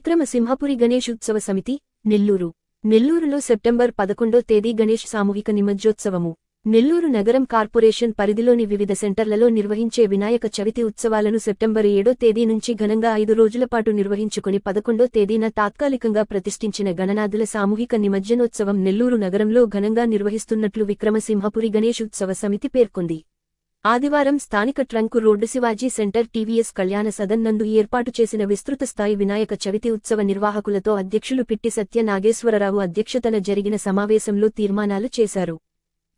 విక్రమసింహపురి గణేష్ ఉత్సవ సమితి నెల్లూరు నెల్లూరులో సెప్టెంబర్ 11వ తేదీ గణేష్ సామూహిక నిమజ్జోత్సవము నెల్లూరు నగరం కార్పొరేషన్ పరిధిలోని వివిధ సెంటర్లలో నిర్వహించే వినాయక చవితి ఉత్సవాలను సెప్టెంబర్ 7వ తేదీ నుంచి ఘనంగా 5 రోజుల పాటు నిర్వహించుకుని 11వ తేదీన తాత్కాలికంగా ప్రతిష్ఠించిన గణనాథుల సామూహిక నిమజ్జనోత్సవం నెల్లూరు నగరంలో ఘనంగా నిర్వహిస్తున్నట్లు విక్రమసింహపురి గణేష్ ఉత్సవ సమితి పేర్కొంది. ఆదివారం స్థానిక trunk road Shivaji centre TVS కళ్యాణ సదన్ నందు ఏర్పాటు చేసిన విస్తృత స్థాయి వినాయక చవితి ఉత్సవ నిర్వాహకులతో అధ్యక్షులు పిట్టి సత్య నాగేశ్వరరావు అధ్యక్షతన జరిగిన సమావేశంలో తీర్మానాలు చేశారు.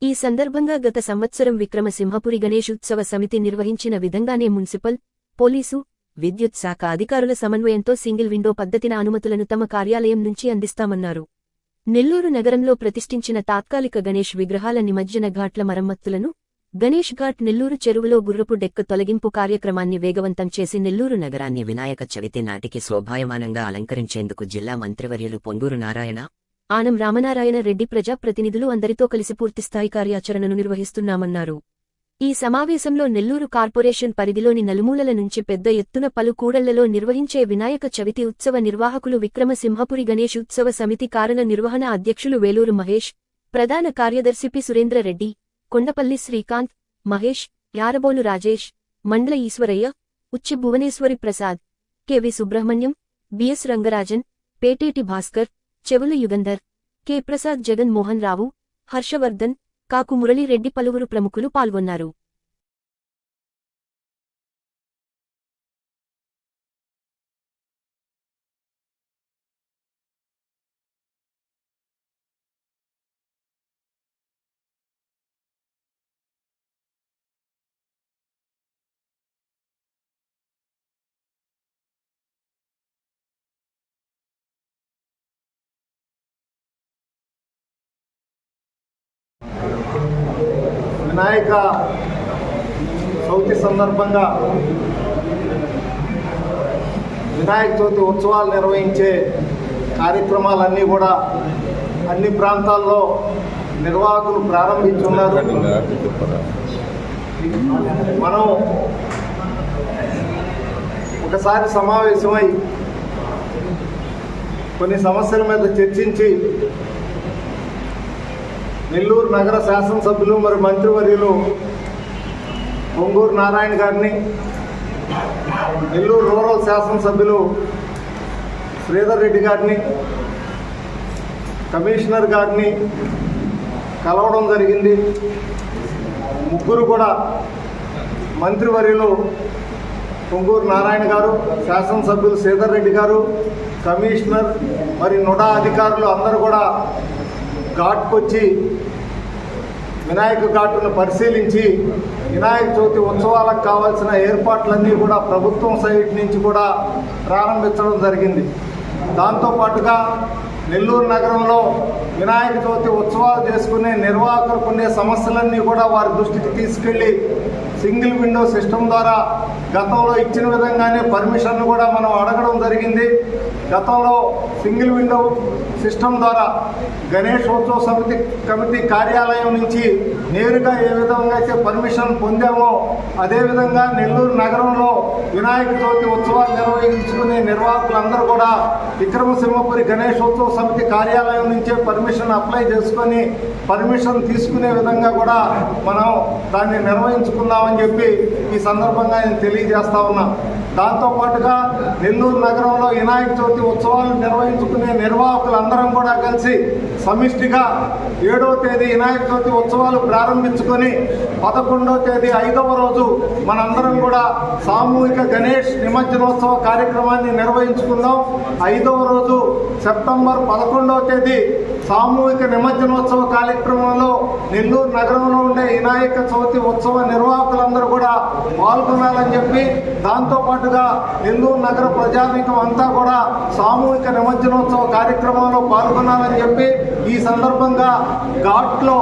ఈ సందర్భంగా గత సంవత్సరం విక్రమసింహపురి గణేష్ ఉత్సవ సమితి నిర్వహించిన విధంగానే మున్సిపల్, పోలీసు, విద్యుత్ శాఖ అధికారుల సమన్వయంతో సింగిల్ విండో పద్ధతిన అనుమతులను తమ కార్యాలయం నుంచి అందిస్తామన్నారు. నెల్లూరు నగరంలో ప్రతిష్ఠించిన తాత్కాలిక గణేష్ విగ్రహాల నిమజ్జన ఘాట్ల మరమ్మతులను, గణేష్ ఘాట్ నెల్లూరు చెరువులో గుర్రపు డెక్క తొలగింపు కార్యక్రమాన్ని వేగవంతం చేసి నెల్లూరు నగరాన్ని వినాయక చవితి నాటికి శోభాయమానంగా అలంకరించేందుకు జిల్లా మంత్రివర్యులు పొంగూరు నారాయణ, ఆనం రామనారాయణ రెడ్డి ప్రజాప్రతినిధులు అందరితో కలిసి పూర్తిస్థాయి కార్యాచరణను నిర్వహిస్తున్నామన్నారు. ఈ సమావేశంలో నెల్లూరు కార్పొరేషన్ పరిధిలోని నలుమూలల నుంచి పెద్ద ఎత్తున పలు కూడళ్లలో నిర్వహించే వినాయక చవితి ఉత్సవ నిర్వాహకులు విక్రమసింహపురి గణేష్ ఉత్సవ సమితి కారణ నిర్వహణ అధ్యక్షులు వేలూరు మహేష్, ప్రధాన కార్యదర్శి పి సురేంద్రరెడ్డి, కొండపల్లి శ్రీకాంత్, మహేష్, యారబోలు రాజేష్, మండల ఈశ్వరయ్య, ఉచ్చి భువనేశ్వరి ప్రసాద్, కెవి సుబ్రహ్మణ్యం, బిఎస్ రంగరాజన్, పేటేటి భాస్కర్, చెవుల యుగంధర్, కె ప్రసాద్, జగన్ మోహన్ రావు, హర్షవర్ధన్, కాకు మురళీరెడ్డి పలువురు ప్రముఖులు పాల్గొన్నారు. వినాయక చవితి సందర్భంగా వినాయక చవితి ఉత్సవాలు నిర్వహించే కార్యక్రమాలన్నీ కూడా అన్ని ప్రాంతాల్లో నిర్వాహకులు ప్రారంభించున్నారు. మనం ఒకసారి సమావేశమై కొన్ని సమస్యల మీద చర్చించి నెల్లూరు నగర శాసనసభ్యులు మరియు మంత్రివర్యులు పొంగూరు నారాయణ గారిని, నెల్లూరు రూరల్ శాసనసభ్యులు శ్రీధర్ రెడ్డి గారిని, కమిషనర్ గారిని కలవడం జరిగింది. ముగ్గురు కూడా మంత్రివర్యులు పొంగూరు నారాయణ గారు, శాసనసభ్యులు శ్రీధర్ రెడ్డి గారు, కమిషనర్ మరి నుడా అధికారులు అందరూ కూడా ఘాట్కొచ్చి వినాయక ఘాటును పరిశీలించి వినాయక చవితి ఉత్సవాలకు కావాల్సిన ఏర్పాట్లన్నీ కూడా ప్రభుత్వం సైడ్ నుంచి కూడా ప్రారంభించడం జరిగింది. దాంతోపాటుగా నెల్లూరు నగరంలో వినాయక చవితి ఉత్సవాలు చేసుకునే నిర్వాహకులకు ఉండే సమస్యలన్నీ కూడా వారి దృష్టికి తీసుకెళ్లి సింగిల్ విండో సిస్టమ్ ద్వారా గతంలో ఇచ్చిన విధంగానే పర్మిషన్ కూడా మనం అడగడం జరిగింది. గతంలో సింగిల్ విండో సిస్టమ్ ద్వారా గణేశోత్సవ సమితి కమిటీ కార్యాలయం నుంచి నేరుగా ఏ విధంగా అయితే పర్మిషన్ పొందామో అదేవిధంగా నెల్లూరు నగరంలో వినాయక చవితి ఉత్సవాలు నిర్వహించుకునే నిర్వాహకులందరూ కూడా విక్రమసింహపురి గణేశోత్సవ సమితి కార్యాలయం నుంచే పర్మిషన్ అప్లై చేసుకొని పర్మిషన్ తీసుకునే విధంగా కూడా మనం దాన్ని నిర్వహించుకుందామని చెప్పి ఈ సందర్భంగా నేను తెలియజేస్తా ఉన్నా. దాంతోపాటుగా నెల్లూరు నగరంలో వినాయక చవితి ఉత్సవాలు నిర్వహించుకునే నిర్వాహకులందరం కూడా కలిసి సమిష్టిగా 7వ తేదీ వినాయక చవితి ఉత్సవాలు ప్రారంభించుకొని 11వ తేదీ 5వ రోజు మనందరం కూడా సామూహిక గణేష్ నిమజ్జనోత్సవ కార్యక్రమాన్ని నిర్వహించుకుందాం. 5వ రోజు సెప్టెంబర్ 11వ తేదీ సామూహిక నిమజ్జనోత్సవ కార్యక్రమంలో నెల్లూరు నగరంలో ఉండే వినాయక చవితి ఉత్సవ నిర్వాహకులందరూ కూడా పాల్గొనాలని చెప్పి, దాంతోపాటుగా నెల్లూరు నగర ప్రజానీకం అంతా కూడా సామూహిక నిమజ్జనోత్సవ కార్యక్రమంలో పాల్గొనాలని చెప్పి ఈ సందర్భంగా ఘాట్లో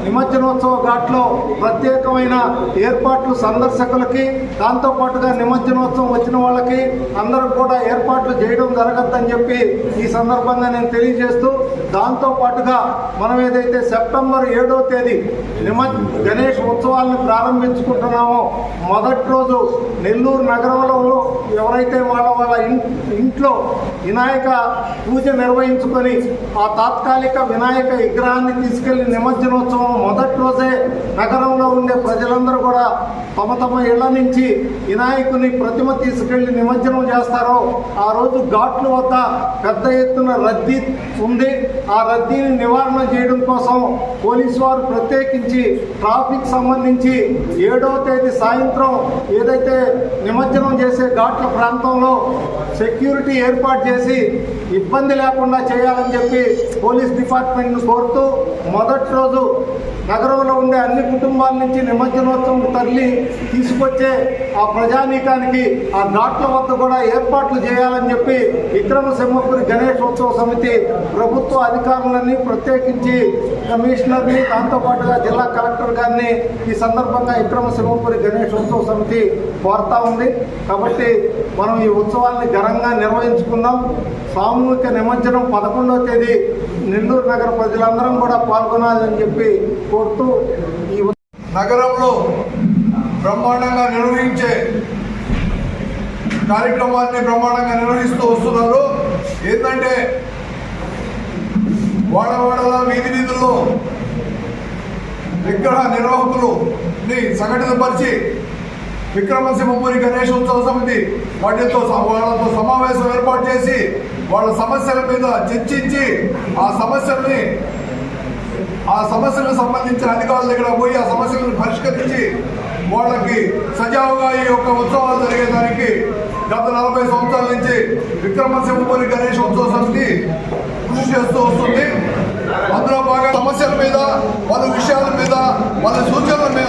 నిమజ్జనోత్సవ ఘాట్లో ప్రత్యేకమైన ఏర్పాట్లు సందర్శకులకి, దాంతోపాటుగా నిమజ్జనోత్సవం వచ్చిన వాళ్ళకి అందరూ కూడా ఏర్పాట్లు చేయడం జరగద్దని చెప్పి ఈ సందర్భంగా నేను తెలియజేస్తూ, దాంతోపాటుగా మనం ఏదైతే సెప్టెంబర్ 7వ తేదీ గణేష్ ఉత్సవాలను ప్రారంభించుకుంటున్నామో మొదటి రోజు నెల్లూరు నగరంలో ఎవరైతే వాళ్ళ ఇంట్లో వినాయక పూజ నిర్వహించుకొని ఆ తాత్కాలిక వినాయక విగ్రహాన్ని తీసుకెళ్లి నిమజ్జనోత్సవం మొదటి రోజే నగరంలో ఉండే ప్రజలందరూ కూడా తమ తమ ఇళ్ల నుంచి వినాయకుని ప్రతిమ తీసుకెళ్లి నిమజ్జనం చేస్తారో ఆ రోజు ఘాట్ల వద్ద పెద్ద ఎత్తున రద్దీ ఉంది. ఆ రద్దీని నివారణ చేయడం కోసం పోలీసు వారు ప్రత్యేకించి ట్రాఫిక్ సంబంధించి 7వ తేదీ సాయంత్రం ఏదైతే నిమజ్జనం చేసే ఘాట్ల ప్రాంతంలో సెక్యూరిటీ ఏర్పాటు చేసి ఇబ్బంది లేకుండా చేయాలని చెప్పి పోలీస్ డిపార్ట్మెంట్ను కోరుతూ మొదటి రోజు నగరంలో ఉండే అన్ని కుటుంబాల నుంచి నిమజ్జనోత్సవం తరలి తీసుకొచ్చే ఆ ప్రజానీకానికి ఆ ఘాట్ల వద్ద కూడా ఏర్పాట్లు చేయాలని చెప్పి విక్రమసింహపురి గణేష్ ఉత్సవ సమితి ప్రభుత్వ అధికారులన్నీ ప్రత్యేకించి కమిషనర్ని, దాంతోపాటుగా జిల్లా కలెక్టర్ గారిని ఈ సందర్భంగా విక్రమసింహపురి గణేష్ ఉత్సవ సమితి కోరుతా ఉంది. కాబట్టి మనం ఈ ఉత్సవాన్ని ఘనంగా నిర్వహించుకుందాం. సామూహిక నిమజ్జనం 11వ తేదీ నెల్లూరు నగర ప్రజలందరం కూడా పాల్గొనాలని చెప్పి కోరుతూ ఈ నగరంలో బ్రహ్మాండంగా నిర్వహించే కార్యక్రమాన్ని బ్రహ్మాండంగా నిర్వహిస్తూ వస్తున్నారు. ఏంటంటే వాడవాడల వీధి వీధుల్లో విగ్రహ నిర్వాహకులని సంఘటితపరిచి విక్రమసింహపురి గణేష్ ఉత్సవ సమితి వాళ్ళతో సమావేశం ఏర్పాటు చేసి వాళ్ళ సమస్యల మీద చర్చించి ఆ సమస్యలకు సంబంధించిన అధికారుల దగ్గర పోయి ఆ సమస్యలను పరిష్కరించి వాళ్ళకి సజావుగా ఈ యొక్క ఉత్సవాలు జరిగేదానికి గత 40 సంవత్సరాల నుంచి విక్రమసింహపురి గణేష్ ఉత్సవ సమితి కృషి చేస్తూ వస్తుంది. అందులో బాగా సమస్యల మీద, వాళ్ళ విషయాల మీద, వాళ్ళ సూచనల మీద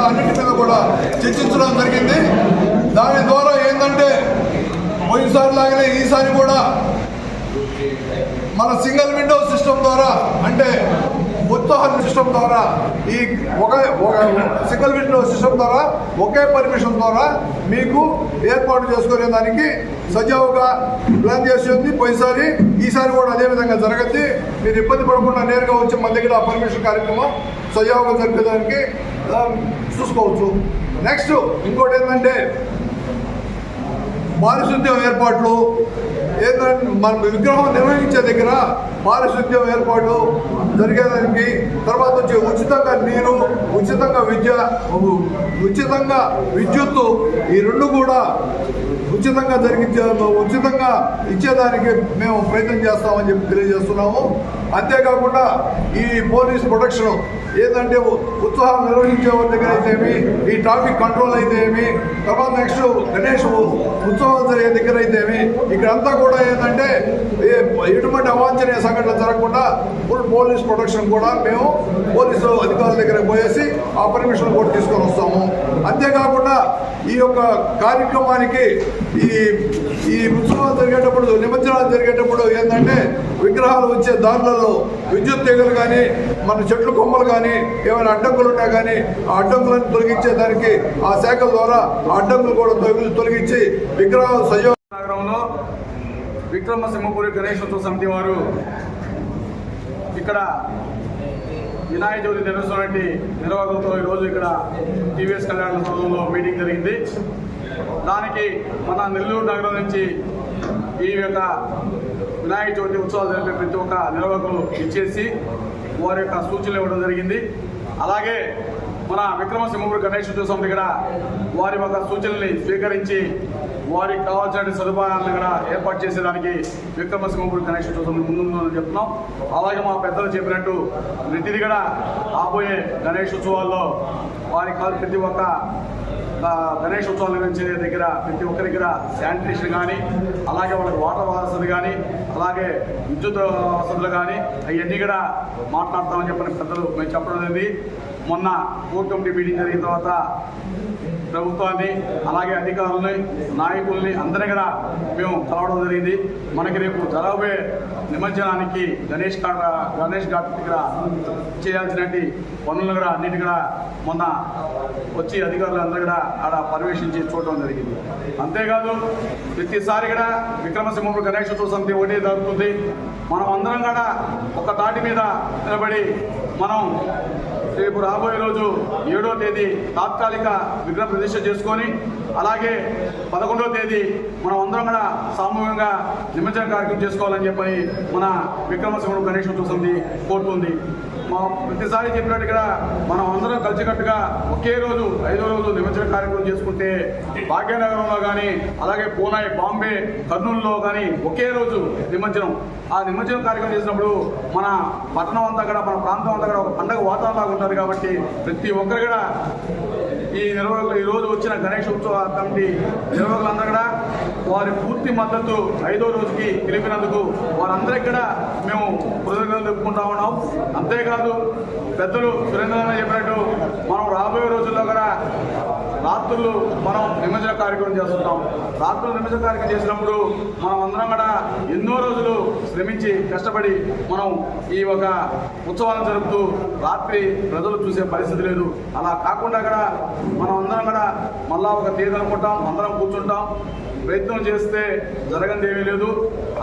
అన్నింటి మీద కూడా చర్చించడం జరిగింది. దాని ద్వారా ఏంటంటే పోయినసారి లాగానే ఈసారి కూడా మన సింగిల్ విండో సిస్టమ్ ద్వారా, అంటే ఉత్సాహం సిస్టమ్ ద్వారా, ఈ ఒక సింగిల్ విండో సిస్టమ్ ద్వారా ఒకే పర్మిషన్ ద్వారా మీకు ఏర్పాటు చేసుకునే దానికి సజావుగా ప్లాన్ చేసి ఉంది పోయినసారి. ఈసారి కూడా అదేవిధంగా జరగద్ది. మీరు ఇబ్బంది పడకుండా నేరుగా వచ్చి మన దగ్గర ఆ పర్మిషన్ కార్యక్రమం సజావుగా జరిపేదానికి చూసుకోవచ్చు. నెక్స్ట్ ఇంకోటి ఏంటంటే పారిశుద్ధ్యం ఏర్పాట్లు. ఏంటంటే మన విగ్రహం నిర్వహించే దగ్గర పారిశుద్ధ్యం ఏర్పాటు జరిగేదానికి, తర్వాత వచ్చి ఉచితంగా నీరు, ఉచితంగా విద్య, ఉచితంగా విద్యుత్తు, ఈ రెండు కూడా ఉచితంగా ఇచ్చేదానికి మేము ప్రయత్నం చేస్తామని చెప్పి తెలియజేస్తున్నాము. అంతేకాకుండా ఈ పోలీస్ ప్రొటెక్షన్ ఏంటంటే ఉత్సాహం నిర్వహించే వాళ్ళ దగ్గర అయితేమి, ఈ ట్రాఫిక్ కంట్రోల్ అయితేమి, తర్వాత నెక్స్ట్ గణేష్ ఉత్సవాలు జరిగే దగ్గర అయితేమి, ఇక్కడంతా కూడా ఏంటంటే ఎటువంటి అవాంఛనీయ సంఘటనలు జరగకుండా ఫుల్ పోలీస్ ప్రొటెక్షన్ కూడా మేము పోలీసు అధికారుల దగ్గర పోయేసి ఆ పర్మిషన్ కూడా తీసుకొని వస్తాము. అంతేకాకుండా ఈ యొక్క కార్యక్రమానికి ఈ ఉత్సవాలు జరిగేటప్పుడు, నిమజ్జనాలు జరిగేటప్పుడు ఏంటంటే విగ్రహాలు వచ్చే దారులలో విద్యుత్ తీగలు కానీ, మన చెట్లు కొమ్మలు కానీ, ఏమైనా అడ్డంకులు ఉన్నా కానీ ఆ అడ్డంకులను తొలగించేదానికి ఆ శాఖల ద్వారా ఆ అడ్డంకులు కూడా తొలగించి విగ్రహాలు సజీవ. నగరంలో విక్రమసింహపురి గణేష్ ఉత్సవ సమితి వారు ఇక్కడ వినాయక చవితి నిర్వహిస్తున్నటువంటి నిర్వాహకులతో ఈరోజు ఇక్కడ టీవీఎస్ కళ్యాణ మండపంలో మీటింగ్ జరిగింది. దానికి మన నెల్లూరు నగరం నుంచి ఈ యొక్క వినాయక చవితి ఉత్సవాలు జరిపే ప్రతి ఒక్క నిర్వాహకులు ఇచ్చేసి వారి యొక్క సూచనలు ఇవ్వడం జరిగింది. అలాగే మన విక్రమసింహపురి గణేష్ ఉత్సవ సమితి ఇక్కడ వారి యొక్క సూచనల్ని స్వీకరించి వారికి కావాల్సిన సదుపాయాలను కూడా ఏర్పాటు చేసేదానికి విక్రమసింహపురి గణేష్ ఉత్సవ సమితి ముందుందని చెప్తున్నాం. అలాగే మా పెద్దలు చెప్పినట్టు ప్రతిదీ కూడా రాబోయే గణేష్ ఉత్సవాల్లో వారికి ప్రతి ఒక్క గణేష్ ఉత్సవాలు నిర్వహించే దగ్గర ప్రతి ఒక్కరి దగ్గర శానిటేషన్ కానీ, అలాగే వాళ్ళకి వాటర్ వసతి కానీ, అలాగే విద్యుత్ వసతులు కానీ అవన్నీ కూడా మాట్లాడతామని చెప్పిన పెద్దలు మేము చెప్పడం జరిగింది. మొన్న కోర్ కమిటీ మీటింగ్ జరిగిన తర్వాత ప్రభుత్వాన్ని అలాగే అధికారులని నాయకుల్ని అందరినీ కూడా మేము కలవడం జరిగింది. మనకి రేపు జరగబోయే నిమజ్జనానికి గణేష్ ఘాట్ దగ్గర చేయాల్సినటువంటి పనులను కూడా అన్నిటి కూడా మొన్న వచ్చి అధికారులు అందరూ కూడా ఆడ పర్యవేక్షించి చూడడం జరిగింది. అంతేకాదు ప్రతిసారి కూడా విక్రమసింహపురం గణేశోత్సవ సమితి ఒకటే జరుగుతుంది. మనం అందరం కూడా ఒక తాటి మీద నిలబడి మనం రేపు రాబోయే రోజు 7వ తేదీ తాత్కాలిక విగ్రహ ప్రతిష్ఠ చేసుకొని అలాగే 11వ తేదీ మనం అందరం కూడా సామూహికంగా నిమజ్జన కార్యక్రమం చేసుకోవాలని చెప్పని మన విక్రమసింహపురం గణేశోత్సవ సమితి కోరుతుంది. మా ప్రతిసారి చెప్పినట్టుగా మనం అందరం కలిసికట్టుగా ఒకే రోజు 5వ రోజు నిమజ్జన కార్యక్రమం చేసుకుంటే భాగ్యనగరంలో కానీ అలాగే పూణే, బాంబే, కర్నూలులో కానీ ఒకే రోజు నిమజ్జనం. ఆ నిమజ్జనం కార్యక్రమం చేసినప్పుడు మన పట్టణం అంతా కూడా మన ప్రాంతం అంతా కూడా ఒక పండగ వాతావరణంలాగా ఉంటుంది. కాబట్టి ప్రతి ఒక్కరు కూడా ఈ నిర్వాహకులు ఈరోజు వచ్చిన గణేశోత్సవ కమిటీ నిర్వాహకులందరూ కూడా వారి పూర్తి మద్దతు 5వ రోజుకి తెలిపినందుకు వారందరికీ కూడా మేము కృతజ్ఞతలు చెప్పుకుంటా ఉన్నాం. అంతేకాదు పెద్దలు సురేంద్రనాథ్ చెప్పినట్టు మనం రాబోయే రోజుల్లో కూడా రాత్రులు మనం నిమజ్జన కార్యక్రమం చేస్తుంటాం. రాత్రులు నిమజ్జన కార్యక్రమం చేసినప్పుడు మనం అందరం కూడా ఎన్నో రోజులు శ్రమించి కష్టపడి మనం ఈ ఒక ఉత్సవాలను జరుపుతూ రాత్రి ప్రజలు చూసే పరిస్థితి లేదు. అలా కాకుండా కూడా మనం అందరం కూడా మళ్ళా ఒక తేదీ అనుకుంటాం, అందరం కూర్చుంటాం, ప్రయత్నం చేస్తే జరగనిది ఏమీ లేదు.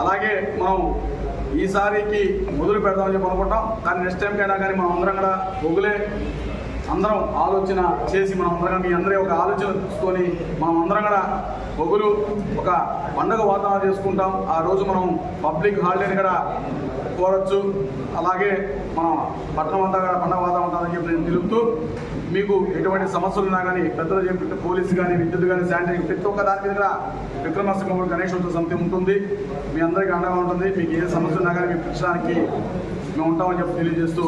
అలాగే మనం ఈసారికి మొదలు పెడదామని చెప్పి అనుకుంటాం. కానీ నెక్స్ట్ టైంకైనా కానీ మనం అందరం కూడా ఒగులే అందరం ఆలోచన చేసి మనం అందరం మీ అందరూ ఒక ఆలోచన తీసుకొని మనం అందరం కూడా ఒగులు ఒక పండుగ వాతావరణం చేసుకుంటాం. ఆ రోజు మనం పబ్లిక్ హాలిడేని కూడా కోరచ్చు. అలాగే మనం పట్టణం అంతా కూడా పండుగ వాతావరణం ఉంటుందని చెప్పి నేను తెలుపుతూ మీకు ఎటువంటి సమస్యలు ఉన్నా కానీ పెద్దలు చెప్పిన పోలీసు కానీ విద్యుత్ కానీ శానిటరీ ప్రతి ఒక్క దాని మీద కూడా విక్రమసింహపురం గణేశోత్సవ సమితి ఉంటుంది. మీ అందరికీ అండగా ఉంటుంది. మీకు ఏ సమస్య ఉన్నా కానీ మీ ప్రశ్నకి మేము ఉంటామని చెప్పి తెలియజేస్తూ